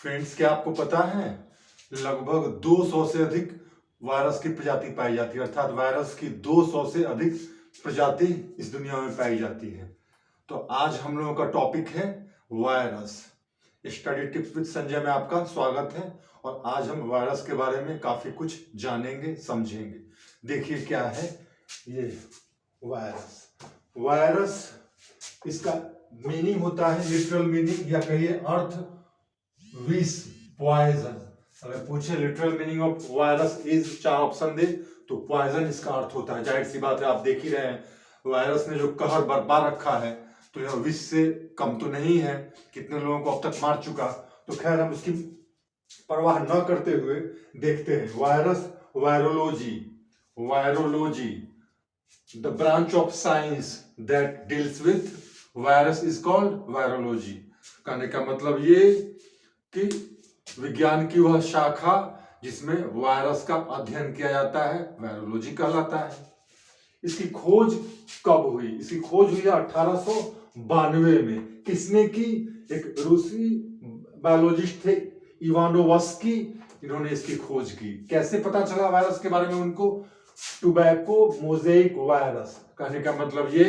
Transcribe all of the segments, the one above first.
Friends, क्या आपको पता है लगभग 200 से अधिक वायरस की प्रजाति पाई जाती है। अर्थात वायरस की 200 से अधिक प्रजाति इस दुनिया में पाई जाती है। तो आज हम लोगों का टॉपिक है virus. Study tips with Sanjay में आपका स्वागत है और आज हम वायरस के बारे में काफी कुछ जानेंगे समझेंगे। देखिए क्या है ये वायरस। वायरस इसका मीनिंग होता है, लिटरल मीनिंग या कहिए अर्थ, विष, पॉइजन। अगर पूछे literal meaning of virus is, 4 option दे तो पॉइजन इसका अर्थ होता है। जाहिर सी बात है, आप देख ही रहे हैं वायरस ने जो कहर बरपा रखा है तो यह विष से कम तो नहीं है। कितने लोगों को अब तक मार चुका। तो खैर हम उसकी परवाह न करते हुए देखते हैं virus. Virology, virology the branch of science that deals with virus is called virology. कहने का मतलब ये कि विज्ञान की वह शाखा जिसमें वायरस का अध्ययन किया जाता है वायरोलॉजी कहलाता है। इसकी खोज कब हुई? इसकी खोज हुई 1892 में। किसने की? एक रूसी बायोलॉजिस्ट थे इवानोवस्की, इन्होंने इसकी खोज की। कैसे पता चला वायरस के बारे में उनको? Tobacco mosaic virus. कहने का मतलब ये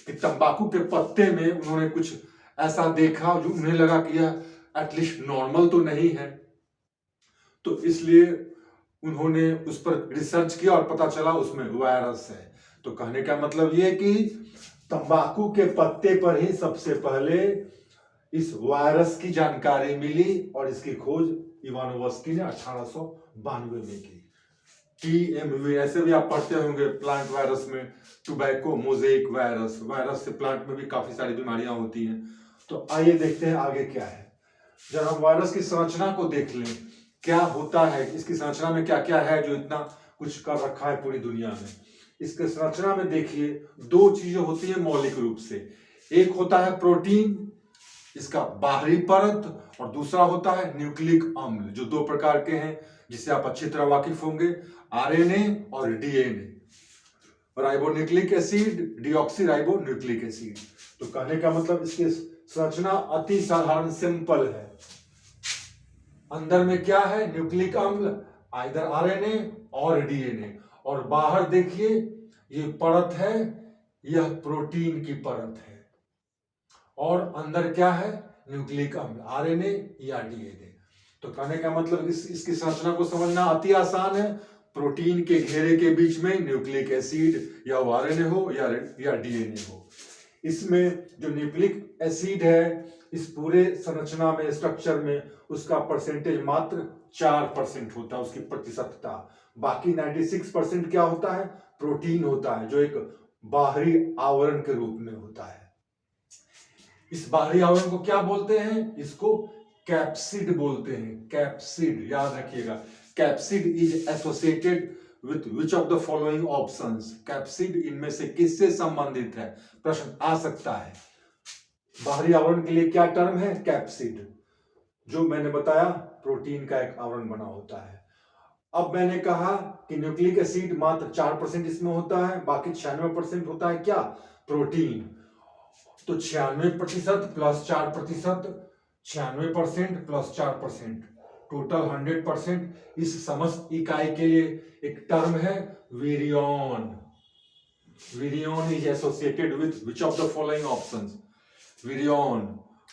कि तंबाकू के पत्ते में उन्होंने कुछ ऐसा देखा जो उन्हें लगा कि यह एटलीस्ट नॉर्मल तो नहीं है, तो इसलिए उन्होंने उस पर रिसर्च किया और पता चला उसमें वायरस है। तो कहने का मतलब ये कि तंबाकू के पत्ते पर ही सबसे पहले इस वायरस की जानकारी मिली और इसकी खोज इवानोवस्की ने 1892 में की। TMV ऐसे भी आप पढ़ते होंगे प्लांट वायरस में, टोबैको मोज़ेक वायरस। वायरस से प्लांट में भी काफी सारी बीमारियां होती हैं। तो आइए देखते हैं आगे क्या है। जब हम वायरस की संरचना को देख लें, क्या होता है, इसकी संरचना में क्या क्या है जो इतना कुछ कर रखा है पूरी दुनिया में। इसके संरचना में देखिए 2 चीजें होती है मौलिक रूप से। एक होता है प्रोटीन, इसका बाहरी परत, और दूसरा होता है न्यूक्लिक अम्ल, जो 2 प्रकार के हैं जिससे आप अच्छी तरह वाकिफ होंगे, RNA और DNA। Ribonucleic acid, deoxy ribo nucleic acid. तो कहने का मतलब इसकी संरचना अति साधारण, सिंपल है। अंदर में क्या है? न्यूक्लिक अम्ल, आइदर RNA और DNA, और बाहर देखिए ये परत है, यह प्रोटीन की परत है, और अंदर क्या है? न्यूक्लिक अम्ल, RNA या DNA। तो कहने का मतलब इसकी संरचना को समझना अति आसान है। प्रोटीन के घेरे के बीच में न्यूक्लिक एसिड या RNA हो या DNA हो। इसमें जो न्यूक्लिक एसिड है इस पूरे संरचना में, स्ट्रक्चर में, उसका परसेंटेज मात्र 4% होता है, उसकी प्रतिशतता। बाकी 96% क्या होता है? प्रोटीन होता है, जो एक बाहरी आवरण के रूप में होता है। इस बाहरी आवरण को क्या बोलते हैं? इसको कैप्सिड बोलते हैं। कैप्सिड, याद रखिएगा। Capsid is associated with which of the following options. Capsid इनमें से किससे संबंधित है? प्रश्न आ सकता है। बाहरी आवरण के लिए क्या टर्म है? कैप्सिड। जो मैंने बताया प्रोटीन का एक आवरण बना होता है। अब मैंने कहा कि न्यूक्लिक एसिड मात्र 4% इसमें होता है, बाकी 96% होता है क्या? प्रोटीन। तो 96% प्लस 4%, 96% प्लस 4%, टोटल 100%। इस समस्त इकाई के लिए एक टर्म है virion. Virion is associated with which of the following options? Virion.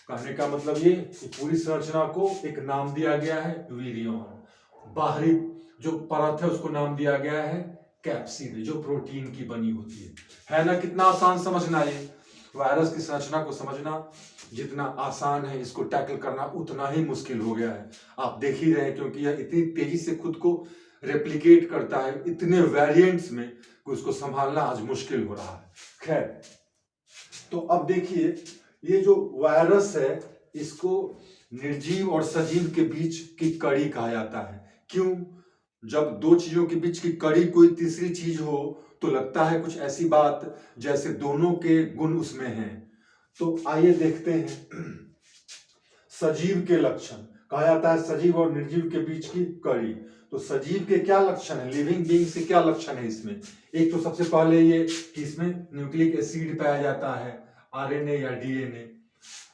कहने का मतलब ये कि पूरी संरचना को एक नाम दिया गया है विरियन। बाहरी जो परत है उसको नाम दिया गया है कैप्सिड, जो प्रोटीन की बनी होती है ना? कितना आसान समझना ये। वायरस की संरचना को समझना जितना आसान है, इसको टैकल करना उतना ही मुश्किल हो गया है। आप देख ही रहे हैं, क्योंकि यह इतनी तेजी से खुद को रेप्लिकेट करता है इतने वेरिएंट्स में कि उसको संभालना आज मुश्किल हो रहा है। खैर, तो अब देखिए ये जो वायरस है इसको निर्जीव और सजीव के बीच की कड़ी कहा जाता है। क्यों? जब 2 चीजों के बीच की कड़ी कोई तीसरी चीज हो तो लगता है कुछ ऐसी बात जैसे दोनों के गुण उसमें हैं। तो आइए देखते हैं सजीव के लक्षण। कहा जाता है सजीव और निर्जीव के बीच की कड़ी। तो सजीव के क्या लक्षण है? लिविंग बीइंग से क्या लक्षण है इसमें? एक तो सबसे पहले ये कि इसमें न्यूक्लिक एसिड पाया जाता है, RNA या DNA।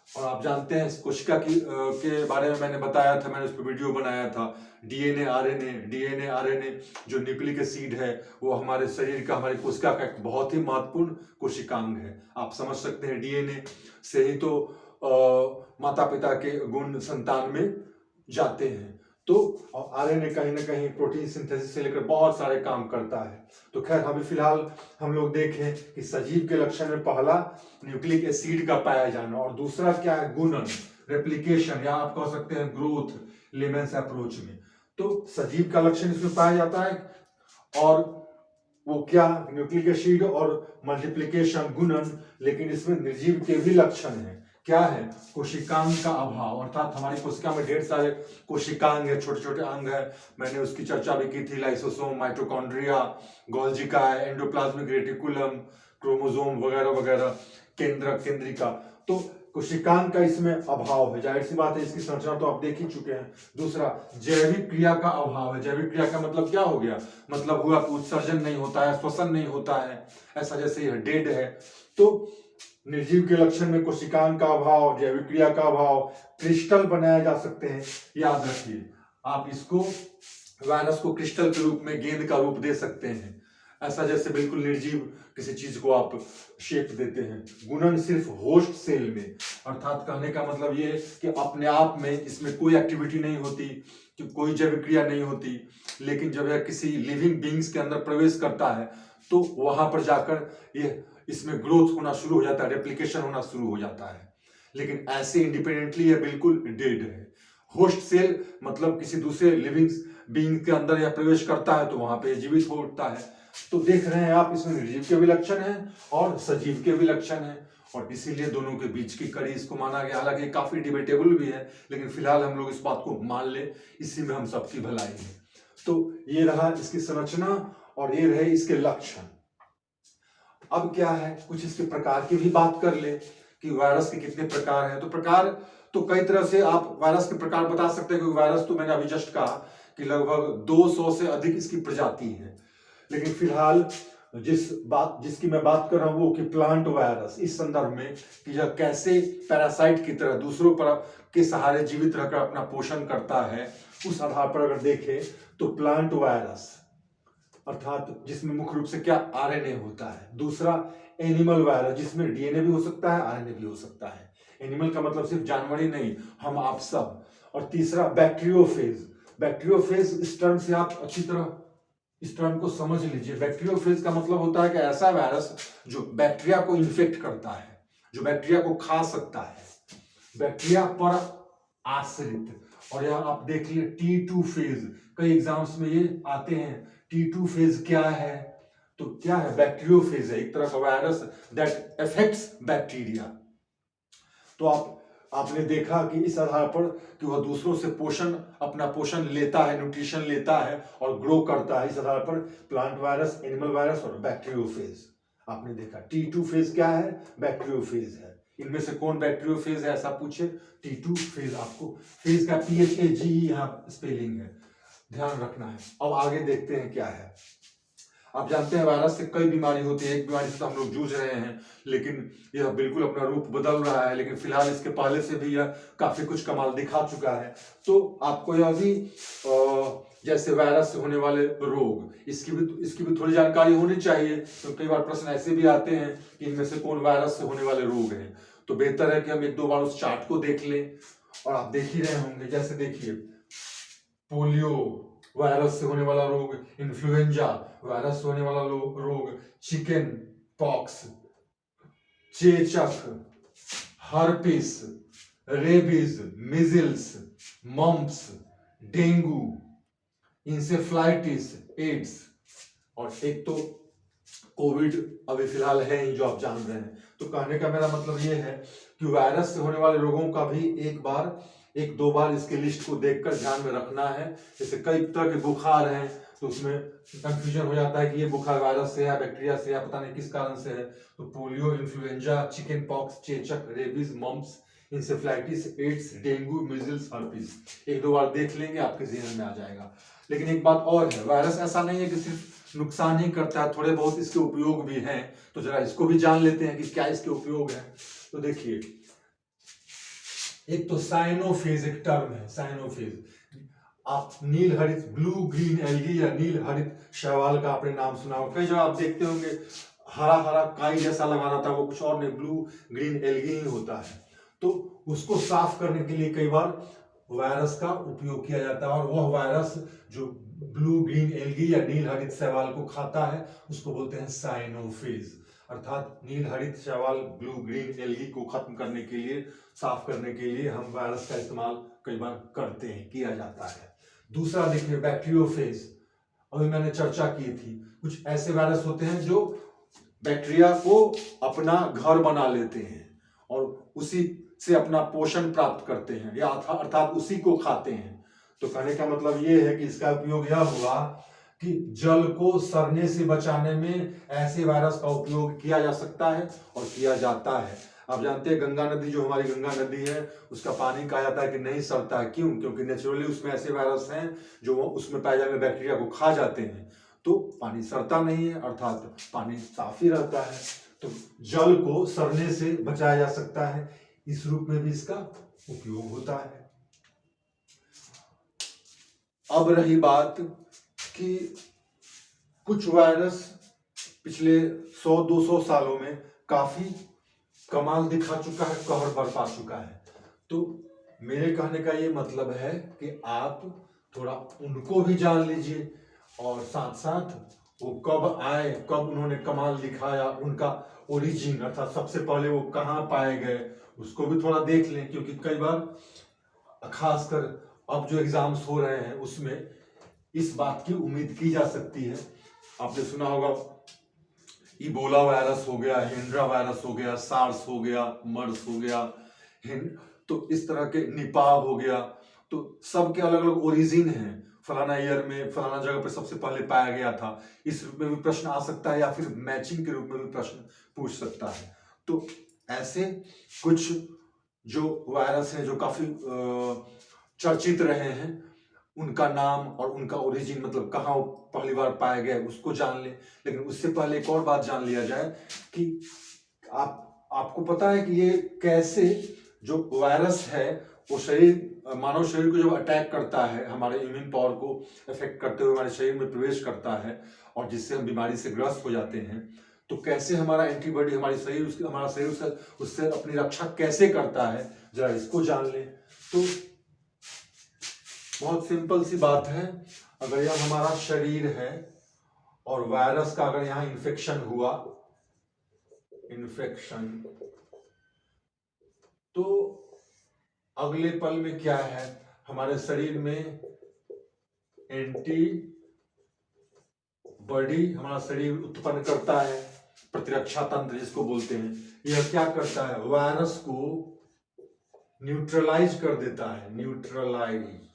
और आप जानते हैं कोशिका के बारे में मैंने बताया था, मैंने उस पर वीडियो बनाया था। डीएनए आरएनए जो न्यूक्लिक एसिड है वो हमारे शरीर का, हमारी कोशिका का एक बहुत ही महत्वपूर्ण कोशिकांग है। आप समझ सकते हैं डीएनए से ही तो माता पिता के गुण संतान में जाते हैं। तो आरएनए कहीं ना कहीं प्रोटीन सिंथेसिस से लेकर बहुत सारे काम करता है। तो खैर अभी फिलहाल हम लोग देखें कि सजीव के लक्षण में पहला न्यूक्लिक एसिड का पाया जाना, और दूसरा क्या है, गुणन, रेप्लिकेशन, या आप कह सकते हैं ग्रोथ लेमेंस अप्रोच में। तो सजीव का लक्षण इसमें पाया जाता है, और वो क्या, न्यूक्लिक एसिड और मल्टीप्लिकेशन, गुणन। लेकिन इसमें निर्जीव के भी लक्षण हैं। क्या है, कोशिकांग का अभाव, अर्थात हमारी कोशिका में ढेर सारे कोशिकांग है, छोटे छोटे अंग है। मैंने उसकी चर्चा भी की थी, लाइसोसोम, माइटोकॉन्ड्रिया, गोल्जिका, एंडोप्लाज्मिक रेटिकुलम, क्रोमोसोम वगैरह वगैरह, केंद्रक, केंद्रिका। तो कोशिकांग का इसमें अभाव है, जाहिर सी बात है, इसकी संरचना तो आप देख ही चुके हैं। दूसरा, जैविक क्रिया का अभाव है। जैविक क्रिया का मतलब क्या हो गया, मतलब हुआ कि उत्सर्जन नहीं होता है, श्वसन नहीं होता है, ऐसा जैसे यह डेड है। तो निर्जीव के लक्षण में कोशिकांग का अभाव, जैविक क्रिया का अभाव, क्रिस्टल बनाए जा सकते हैं। याद रखिए, आप इसको वायरस को क्रिस्टल के रूप में, गेंद का रूप दे सकते हैं, ऐसा जैसे बिल्कुल निर्जीव किसी चीज को आप शेप देते हैं। गुणन सिर्फ होस्ट सेल में, अर्थात कहने का मतलब ये कि अपने आप में इसमें कोई एक्टिविटी नहीं होती, कि कोई जैविक क्रिया नहीं होती, लेकिन जब यह किसी लिविंग बींग्स के अंदर प्रवेश करता है तो वहां पर जाकर ये इसमें ग्रोथ होना शुरू हो जाता है, रेप्लिकेशन होना शुरू हो जाता है। लेकिन ऐसे इंडिपेंडेंटली यह बिल्कुल डेड है। होस्ट सेल मतलब किसी दूसरे लिविंग बीइंग के अंदर यह प्रवेश करता है तो वहां पे जीवित होता है। तो देख रहे हैं आप, इसमें निर्जीव के भी लक्षण हैं और सजीव के भी लक्षण हैं, और इसीलिए दोनों के बीच की कड़ी इसको माना गया। हालांकि काफी डिबेटेबल भी है, लेकिन फिलहाल हम लोग इस बात को मान ले, इसी में हम सबकी भलाई है। तो ये रहा इसकी संरचना और ये रहे इसके लक्षण। अब क्या है, कुछ इसके प्रकार की भी बात कर ले कि वायरस के कितने प्रकार हैं। तो प्रकार तो कई तरह से आप वायरस के प्रकार बता सकते हैं, क्योंकि वायरस तो मैंने अभी जस्ट कहा कि लगभग 200 से अधिक इसकी प्रजाति है। लेकिन फिलहाल जिसकी मैं बात कर रहा हूं वो कि प्लांट वायरस, इस संदर्भ में कि यह कैसे पैरासाइट की तरह दूसरों पर के सहारे जीवित रहकर अपना पोषण करता है, उस आधार पर अगर देखें तो प्लांट वायरस अर्थात जिसमें मुख्य रूप से क्या, आरएनए होता है। दूसरा एनिमल वायरस, जिसमें डीएनए भी हो सकता है, आरएनए भी हो सकता है। एनिमल का मतलब सिर्फ जानवर ही नहीं, हम आप सब। और तीसरा बैक्टीरियोफेज। बैक्टीरियोफेज इस टर्म से आप अच्छी तरह इस टर्म को समझ लीजिए। बैक्टीरियोफेज का मतलब होता है कि ऐसा वायरस जो बैक्टीरिया को इन्फेक्ट करता है, जो बैक्टीरिया को खा सकता है, बैक्टीरिया पर आश्रित। और यह आप देख लिए T2 फेज, कई एग्जाम्स में ये आते हैं। T2 फेज क्या है, तो क्या है, बैक्टीरियोफेज है, एक तरह का वायरस दैट अफेक्ट्स बैक्टीरिया। तो आपने देखा कि इस आधार पर कि वह दूसरों से अपना पोषण लेता है, न्यूट्रिशन लेता है और ग्रो करता है। इस आधार पर प्लांट वायरस, एनिमल वायरस और बैक्टीरियोफेज आपने देखा। T2 फेज क्या है, बैक्टीरियोफेज है। इनमें से कौन बैक्टीरियोफेज है ऐसा पूछे, T2 फेज। आपको फेज का PHAGE यहाँ स्पेलिंग है, ध्यान रखना है। अब आगे देखते हैं क्या है। आप जानते हैं वायरस से कई बीमारी होती है, एक बीमारी से तो हम लोग जूझ रहे हैं, लेकिन यह बिल्कुल अपना रूप बदल रहा है। लेकिन फिलहाल इसके पहले से भी यह काफी कुछ कमाल दिखा चुका है। तो आपको यह भी जैसे वायरस से होने वाले रोग, इसकी भी थोड़ी जानकारी होनी चाहिए, तो कई बार प्रश्न ऐसे भी आते हैं कि इनमें से कौन वायरस से होने वाले रोग हैं। तो बेहतर है कि हम एक दो बार उस चार्ट को देख लें, और आप देख ही रहे होंगे। जैसे देखिए, पोलियो वायरस से होने वाला रोग, इन्फ्लुएंजा वायरस से होने वाला रोग, चिकन पॉक्स, चेचक, herpes, rabies, measles, mumps, dengue, encephalitis, AIDS, और एक तो कोविड अभी फिलहाल है ही जो आप जान रहे हैं। तो कहने का मेरा मतलब ये है कि वायरस से होने वाले रोगों का भी एक दो बार इसके लिस्ट को देखकर ध्यान में रखना है। जैसे कई तरह के बुखार हैं तो उसमें कंफ्यूजन हो जाता है कि ये बुखार वायरस से है, बैक्टीरिया से है, पता नहीं किस कारण से है। तो पोलियो, इन्फ्लुएंजा, चिकन पॉक्स, चेचक, rabies, mumps, encephalitis, AIDS, dengue, measles, herpes, एक दो बार देख लेंगे आपके ज़हन में आ जाएगा। लेकिन एक बात और है, वायरस ऐसा नहीं है कि सिर्फ नुकसान ही करता है, थोड़े बहुत इसके उपयोग भी हैं। तो जरा इसको भी जान लेते हैं कि क्या इसके उपयोग है। तो देखिए, एक तो साइनोफेज एक टर्म है, साइनोफेज। आप नील हरित ब्लू ग्रीन एल्गी या नील हरित शैवाल का आपने नाम सुना होगा, कई जगह आप देखते होंगे हरा हरा काई जैसा लगाना था, वो कुछ और नहीं, ब्लू ग्रीन एल्गी ही होता है। तो उसको साफ करने के लिए कई बार वायरस का उपयोग किया जाता है, और वह वायरस जो ब्लू ग्रीन एल्गी या नील हरित शैवाल को खाता है उसको बोलते हैं साइनोफेज। अर्थात नील हरित शैवाल ब्लू ग्रीन एल्गी को खत्म करने के लिए, साफ करने के लिए हम वायरस का इस्तेमाल कई बार करते हैं, किया जाता है। दूसरा देखिए बैक्टीरियोफेज, अभी मैंने चर्चा की थी, कुछ ऐसे वायरस होते हैं जो बैक्टीरिया को अपना घर बना लेते हैं और उसी से अपना पोषण प्राप्त करते हैं, या अर्थात उसी को खाते हैं। तो कहने का मतलब ये है कि इसका उपयोग यह हुआ कि जल को सड़ने से बचाने में ऐसे वायरस का उपयोग किया जा सकता है और किया जाता है। आप जानते हैं गंगा नदी, जो हमारी गंगा नदी है, उसका पानी कहा जाता है कि नहीं सड़ता है। क्यों? क्योंकि नेचुरली उसमें ऐसे वायरस हैं जो उसमें पाए जाने वाले बैक्टीरिया को खा जाते हैं, तो पानी सड़ता नहीं है, अर्थात पानी साफ ही रहता है। तो जल को सड़ने से बचाया जा सकता है, इस रूप में भी इसका उपयोग होता है। अब रही बात कि कुछ वायरस पिछले 100-200 सालों में काफी कमाल दिखा चुका है, कहर बरपा चुका है। तो मेरे कहने का ये मतलब है कि आप थोड़ा उनको भी जान लीजिए, और साथ साथ वो कब आए, कब उन्होंने कमाल दिखाया, उनका ओरिजिन अर्थात सबसे पहले वो कहाँ पाए गए, उसको भी थोड़ा देख लें। क्योंकि कई बार खासकर अब जो एग्जाम्स हो रहे हैं उसमें इस बात की उम्मीद की जा सकती है, आपने सुना होगा इबोला वायरस हो गया, हेंड्रा वायरस हो गया, सार्स हो गया, मर्स हो गया, तो इस तरह के निपाह हो गया। तो सबके अलग अलग ओरिजिन हैं, फलाना ईयर में फलाना जगह पे सबसे पहले पाया गया था, इस रूप में भी प्रश्न आ सकता है, या फिर मैचिंग के रूप में भी प्रश्न पूछ सकता है। तो ऐसे कुछ जो वायरस हैं जो काफी चर्चित रहे हैं, उनका नाम और उनका ओरिजिन, मतलब कहाँ पहली बार पाया गया उसको जान ले। लेकिन उससे पहले एक और बात जान लिया जाए कि आपको पता है कि ये कैसे जो वायरस है वो मानव शरीर को जब अटैक करता है, हमारे इम्यून पावर को इफेक्ट करते हुए हमारे शरीर में प्रवेश करता है और जिससे हम बीमारी से ग्रस्त हो जाते हैं, तो कैसे हमारा एंटीबॉडी हमारा शरीर उससे अपनी रक्षा कैसे करता है, जरा इसको जान ले। तो बहुत सिंपल सी बात है, अगर यह हमारा शरीर है और वायरस का अगर यहां इन्फेक्शन हुआ, तो अगले पल में क्या है, हमारे शरीर में एंटीबॉडी हमारा शरीर उत्पन्न करता है, प्रतिरक्षा तंत्र जिसको बोलते हैं। यह क्या करता है, वायरस को न्यूट्रलाइज कर देता है, न्यूट्रलाइज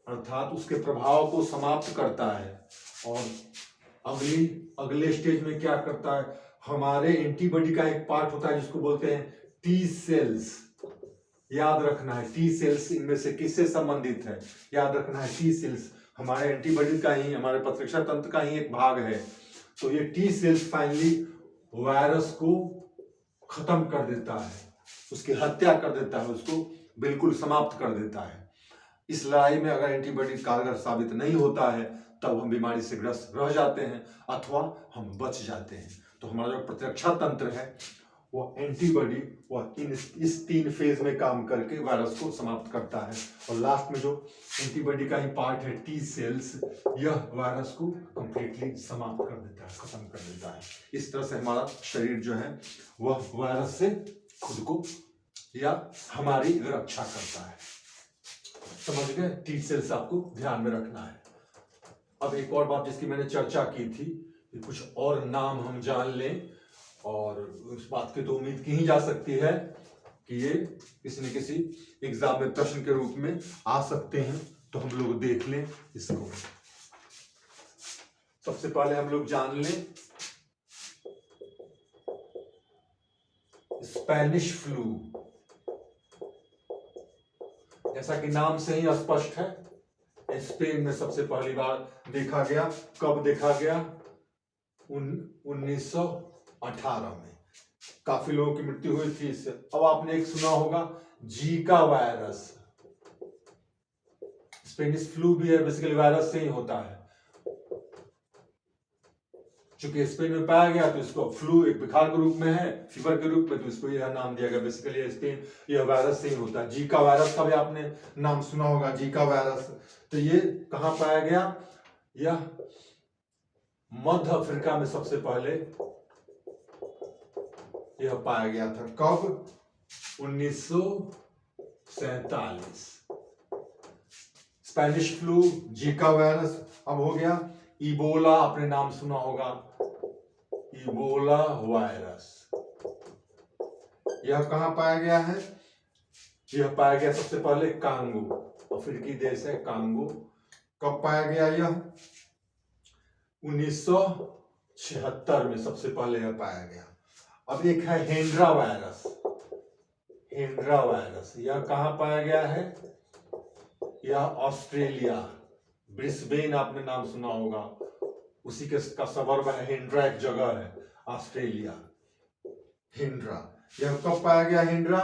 अर्थात उसके प्रभाव को समाप्त करता है। और अगले स्टेज में क्या करता है, हमारे एंटीबॉडी का एक पार्ट होता है जिसको बोलते हैं टी सेल्स। याद रखना है टी सेल्स इनमें से किससे संबंधित है, याद रखना है टी सेल्स हमारे एंटीबॉडी का ही, हमारे प्रतिरक्षा तंत्र का ही एक भाग है। तो ये टी सेल्स फाइनली वायरस को खत्म कर देता है, उसकी हत्या कर देता है, उसको बिल्कुल समाप्त कर देता है। इस लड़ाई में अगर एंटीबॉडी कारगर साबित नहीं होता है तब हम बीमारी से ग्रस्त रह जाते हैं अथवा हम बच जाते हैं। तो हमारा जो प्रतिरक्षा तंत्र है वो एंटीबॉडी वह इस 3 फेज में काम करके वायरस को समाप्त करता है, और लास्ट में जो एंटीबॉडी का ही पार्ट है टी सेल्स, यह वायरस को कंप्लीटली समाप्त कर देता है, खत्म कर देता है। इस तरह से हमारा शरीर जो है वह वायरस से खुद को या हमारी रक्षा करता है। समझ गए? टी सेल्स आपको ध्यान में रखना है। अब एक और बात जिसकी मैंने चर्चा की थी कि कुछ और नाम हम जान लें, और उस बात की तो उम्मीद की ही जा सकती है कि ये किसी न किसी एग्जाम में प्रश्न के रूप में आ सकते हैं। तो हम लोग देख लें इसको। सबसे पहले हम लोग जान लें स्पेनिश फ्लू। जैसा कि नाम से ही स्पष्ट है, स्पेन में सबसे पहली बार देखा गया। कब देखा गया? 1918 में। काफी लोगों की मृत्यु हुई थी इससे। अब आपने एक सुना होगा जीका वायरस, स्पेनिश फ्लू भी है, बेसिकली वायरस से ही होता है। चूंकि स्पेन में पाया गया तो इसको फ्लू एक बुखार के रूप में है, फीवर के रूप में, तो इसको यह नाम दिया गया। बेसिकली स्पेन यह वायरस से ही होता है। जीका वायरस का भी आपने नाम सुना होगा, जीका वायरस। तो ये कहाँ पाया गया? यह मध्य अफ्रीका में सबसे पहले यह पाया गया था। कब? 1947। Spanish flu, Zika virus. अब हो गया इबोला, आपने नाम सुना होगा, इबोला वायरस। यह कहां पाया गया है? यह पाया गया सबसे पहले कांगो, अफ्रीकी देश है कांगो। कब पाया गया यह? 1976 में सबसे पहले यह पाया गया। अब एक है हेंड्रा वायरस। हेंड्रा वायरस यह कहां पाया गया है? यह ऑस्ट्रेलिया, ब्रिस्बेन आपने नाम सुना होगा, उसी के का सबर्ब है हेंड्रा, एक जगह है ऑस्ट्रेलिया, हेंड्रा। यह कब पाया गया हेंड्रा?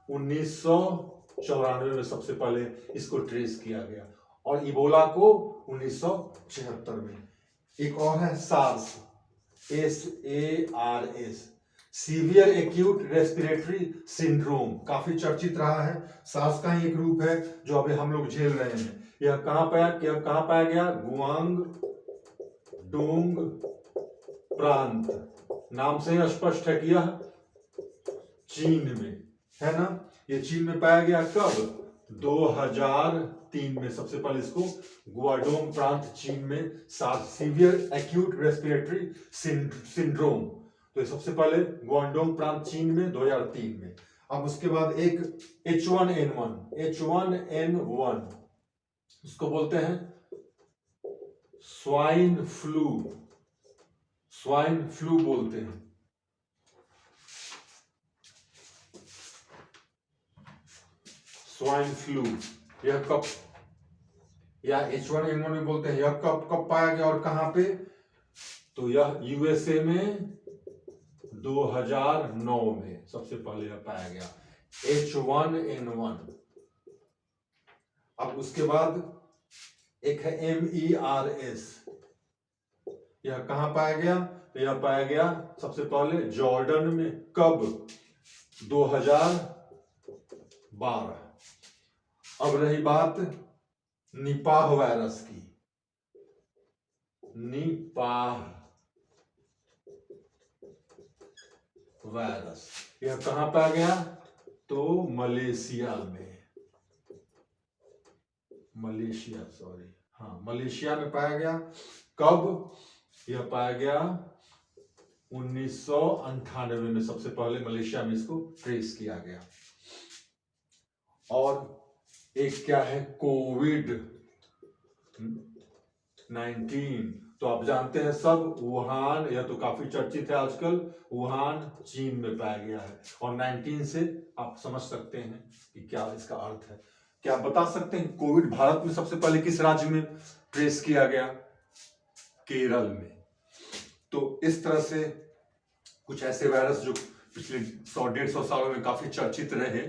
1994 में सबसे पहले इसको ट्रेस किया गया, और इबोला को 1976 में। एक और है SARS, SARS, severe acute respiratory syndrome, काफी चर्चित रहा है। सार्स का ही एक रूप है जो अभी हम लोग झेल रहे हैं। यह कहां पाया गया? गुआंग डोंग प्रांत, नाम से ही स्पष्ट है कि यह चीन में है ना। यह चीन में पाया गया कब? 2003 में सबसे पहले इसको गुआडोंग प्रांत चीन में, सीवियर एक्यूट रेस्पिरेटरी सिंड्रोम, तो सबसे पहले गुआंगडोंग प्रांत चीन में 2003 में। अब उसके बाद एक H1N1, उसको बोलते हैं स्वाइन फ्लू बोलते हैं। स्वाइन फ्लू, यह कब, या H1N1 में बोलते हैं, यह कब पाया गया और कहां पे? तो यह USA में 2009 में सबसे पहले यह पाया गया, H1N1। अब उसके बाद एक है MERS, यह कहां पाया गया? तो यह पाया गया सबसे पहले जॉर्डन में। कब? 2012। अब रही बात निपाह वायरस की। निपाह वायरस यह कहां पाया गया? तो मलेशिया में, मलेशिया में पाया गया। कब? यह पाया गया 1998 में सबसे पहले मलेशिया में इसको ट्रेस किया गया। और एक क्या है? कोविड-19, तो आप जानते हैं सब, वुहान, यह तो काफी चर्चित है आजकल, वुहान चीन में पाया गया है। और 19 से आप समझ सकते हैं कि क्या इसका अर्थ है। क्या आप बता सकते हैं कोविड भारत में सबसे पहले किस राज्य में ट्रेस किया गया? केरल में। तो इस तरह से कुछ ऐसे वायरस जो पिछले 100-150 सालों में काफी चर्चित रहे,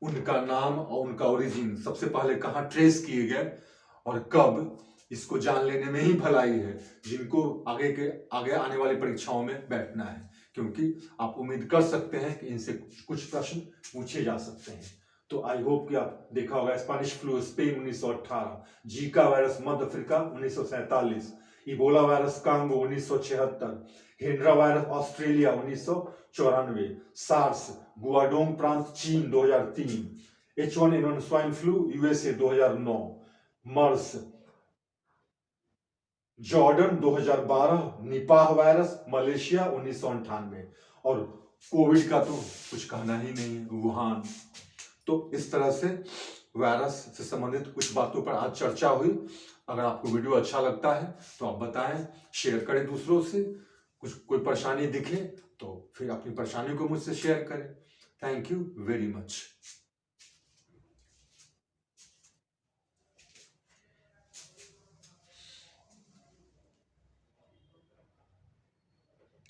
उनका नाम और उनका ओरिजिन सबसे पहले कहां ट्रेस किए गए और कब, इसको जान लेने में ही भलाई है जिनको आगे आने वाली परीक्षाओं में बैठना है, क्योंकि आप उम्मीद कर सकते हैं कि इनसे कुछ प्रश्न पूछे जा सकते हैं। तो आई होप कि आप देखा होगा Spanish flu Spain 1918, Zika virus मध्य Africa 1947, Ebola virus Congo 1976, Hendra virus Australia 1994, SARS Guangdong प्रांत चीन 2003, H1N1 swine flu USA 2009, MERS Jordan 2012, Nipah virus Malaysia 1998, और कोविड का तो कुछ कहना ही नहीं है, वुहान। तो इस तरह से वायरस से संबंधित कुछ बातों पर आज चर्चा हुई। अगर आपको वीडियो अच्छा लगता है तो आप बताएं, शेयर करें दूसरों से। कोई परेशानी दिखे तो फिर अपनी परेशानी को मुझसे शेयर करें। Thank you very much.